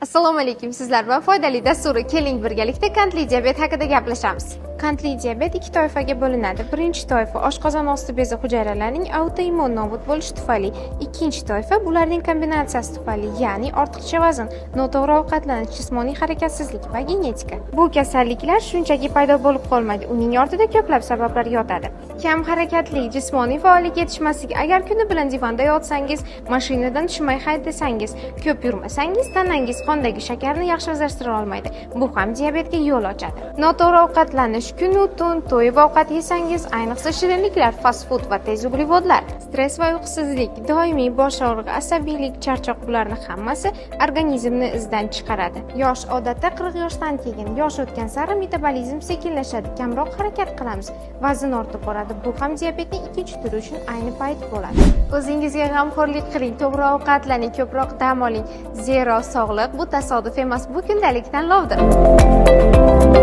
Assalomu alaykum, sizlar bilan foydali dasturi keling birgalikda qandli diabet haqida gaplashamiz. Qandli diabet ikki toifaga bo'linadi. Birinchi toifa oshqozon osti bezi hujayralarining autoimmun nobud bo'lishi tufayli, ikkinchi toifa bularning kombinatsiyasi tufayli, ya'ni ortiqcha vazn, noto'g'ri ovqatlanish, jismoniy harakatsizlik va genetika. Bu kasalliklar shunchaki paydo bo'lib qolmaydi, uning ortida ko'plab sabablar yotadi. Kam harakatli, jismoniy faollik yetishmasligi, agar kuni bilan divanda yotsangiz, mashinadan tushmay haydasangiz, ko'p yurmasangiz, tanangiz qondagi shakarni yaxshi o'zlashtira olmaydi. Bu ham diabetga yo'l ochadi. Noto'g'ri ovqatlanish, kunu tun to'yib ovqat yesangiz, ayniqsa shirinliklar, fast food va tez uglevodlar, stress va uyqusizlik, doimiy bosh og'rig'i, asabiylik, charchoq bularni hammasi organizmni izdan chiqaradi. Yosh odatda 40 yoshdan keyin, yosh o'tgan sari metabolizm sekinlashadi, kamroq harakat qilamiz, vazn ortib boradi. Bu ham diabetning ikkinchi turi uchun ayni payt bo'ladi. O'zingizga g'amxo'rlik qiling, to'g'ri ovqatlaning, ko'proq dam oling. Zero sog'liq bu tasodif emas, bu kundalik tanlovdir.